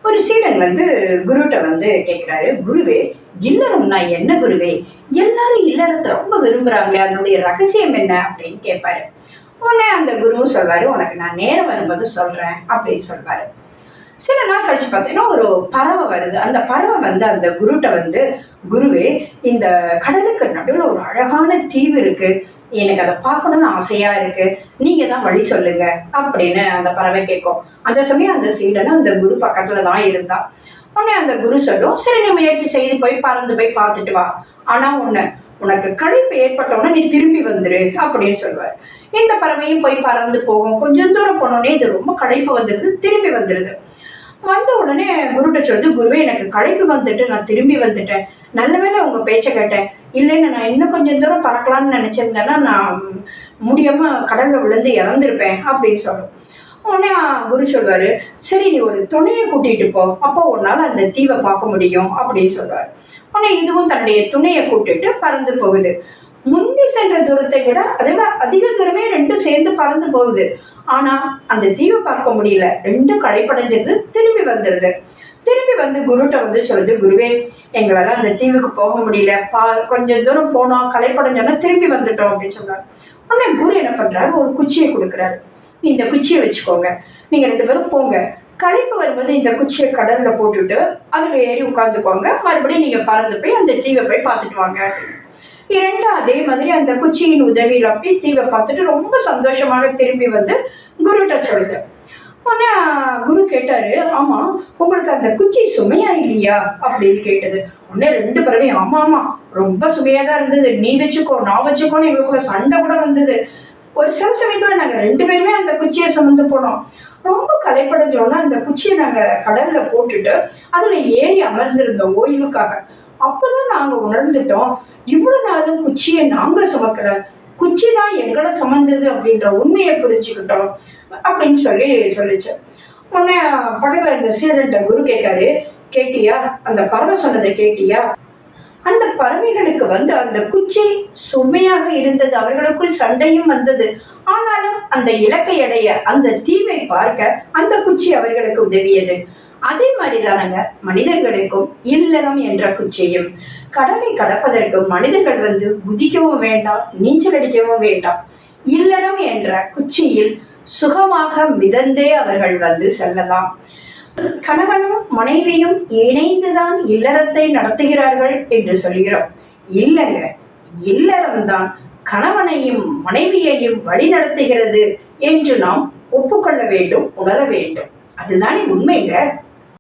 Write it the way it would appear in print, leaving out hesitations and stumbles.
ஒரு சீடன் குருட்ட கேட்கிறாரு, குருவே, இல்லறம்னா என்ன குருவே? எல்லாரும் இல்லறத்தை ரொம்ப விரும்புறாங்களே, அதனுடைய ரகசியம் என்ன அப்படின்னு கேட்பாரு. உடனே அந்த குருவும் சொல்வாரு, உனக்கு நான் நேரம் வரும்போது சொல்றேன் அப்படின்னு சொல்வாரு. சில நாள் கழிச்சு பார்த்தீங்கன்னா ஒரு பறவை வருது. அந்த பறவை அந்த குருட்ட குருவே, இந்த கடலுக்கு நடுவில் ஒரு அழகான தீவு இருக்கு, எனக்கு அதை பார்க்கணும்னு ஆசையா இருக்கு, நீங்க தான் வழி சொல்லுங்க அப்படின்னு அந்த பறவை கேட்கும். அந்த சமயம் அந்த சீடனும் அந்த குரு பக்கத்துல தான் இருந்தா. உடனே அந்த குரு சொல்லும், சரி நீ முயற்சி செய்து போய் பறந்து போய் பார்த்துட்டு வா, ஆனா உனக்கு களைப்பு ஏற்பட்டோன்னா நீ திரும்பி வந்துரு அப்படின்னு சொல்லுவார். இந்த பறவையும் போய் பறந்து போகும். கொஞ்சம் தூரம் போனோடனே இது ரொம்ப களைப்பு வந்துடுது, திரும்பி வந்துடுது. வந்த உடனே குருட்ட சொல்லுது, குருவே, எனக்கு களைப்பு வந்துட்டு நான் திரும்பி வந்துட்டேன், நல்ல வேளை உங்க பேச்சை கேட்டேன், இல்லைன்னு நான் இன்னும் கொஞ்சம் தூரம் பறக்கலாம்னு நினைச்சிருந்தேன்னா நான் முடியாம கடல்ல விழுந்து இறந்துருப்பேன் அப்படின்னு சொல்லும். உடனே குரு சொல்வாரு, சரி நீ ஒரு துணையை கூட்டிட்டு போ, அப்போ உன்னால அந்த தீவை பார்க்க முடியும் அப்படின்னு சொல்வாரு. உடனே இதுவும் தன்னுடைய துணையை கூட்டிட்டு பறந்து போகுது. முந்தி சென்ற தூரத்தை விட அதை விட அதிக தூரமே ரெண்டும் சேர்ந்து பறந்து போகுது. ஆனா அந்த தீவை பார்க்க முடியல, ரெண்டும் களைப்படைஞ்சிருது, திரும்பி வந்துருது. திரும்பி குருட்ட சொல்லுது, குருவே, எங்களால அந்த தீவுக்கு போக முடியல, கொஞ்சம் தூரம் போனோம், களைப்படைஞ்சோன்னா திரும்பி வந்துட்டோம் அப்படின்னு சொல்றாரு. உடனே குரு என்ன பண்றாரு, ஒரு குச்சியை கொடுக்குறாரு, இந்த குச்சியை வச்சுக்கோங்க, நீங்க 2 பேரும் போங்க, களைப்பு வரும்போது இந்த குச்சியை கடல்ல போட்டுட்டு அதுல ஏறி உட்காந்துக்கோங்க, மறுபடியும் நீங்க பறந்து போய் அந்த தீவை போய் பார்த்துட்டு வாங்க. இரண்டும் அதே மாதிரி அந்த குச்சியின் உதவியில போய் தீவை பார்த்துட்டு ரொம்ப சந்தோஷமாக திரும்பி குருட்ட சொல்லுது. உடனே குரு கேட்டாரு, ஆமா, உங்களுக்கு அந்த குச்சி சுமையா இல்லையா அப்படின்னு கேட்டது. உடனே 2 பறவையும், ஆமா ஆமா, ரொம்ப சுமையா தான் இருந்தது, நீ வச்சுக்கோ நான் வச்சுக்கோன்னு எங்களுக்குள்ள சண்டை கூட வந்தது. ஒரு சில சமயத்துல நாங்க 2 பேருமே அந்த குச்சியை சுமந்து போனோம். ரொம்ப களைப்படைஞ்சோன்னா அந்த குச்சியை நாங்க கடல்ல போட்டுட்டு அதுல ஏறி அமர்ந்திருந்தோம் ஓய்வுக்காக. அப்பதான் நாங்க உணர்ந்துட்டோம், இவ்வளவு நாளும் குச்சியை நாங்க சுமக்கல, குச்சி தான் எங்களை சுமந்தது அப்படின்ற உண்மையை புரிஞ்சுக்கிட்டோம் அப்படின்னு சொல்லிச்சு. உடனே பக்கத்துல இந்த சீடன்ட்ட குரு கேட்காரு, கேட்டியா, அந்த பறவை சொன்னதை கேட்டியா? அந்த பறவைகளுக்கு அந்த குச்சி சுமையாக இருந்தது, அவர்களுக்குள் சண்டையும் வந்தது, ஆனாலும் அந்த இலக்கை அடைய, அந்த தீவை பார்க்க அந்த குச்சி அவர்களுக்கு உதவியது. அதே மாதிரிதானங்க மனிதர்களுக்கும் இல்லறம் என்ற குச்சியும். கடலை கடப்பதற்கு மனிதர்கள் குதிக்கவும் வேண்டாம், நீச்சல் அடிக்கவும் வேண்டாம். இல்லறம் என்ற குச்சியில் சுகமாக மிதந்தே அவர்கள் செல்லலாம். கணவனும் மனைவியும் இணைந்துதான் இல்லறத்தை நடத்துகிறார்கள் என்று சொல்கிறோம். இல்லங்க, இல்லறம்தான் கணவனையும் மனைவியையும் வழி நடத்துகிறது என்று நாம் ஒப்புக்கொள்ள வேண்டும், உணர வேண்டும். அதுதானே உண்மைங்க.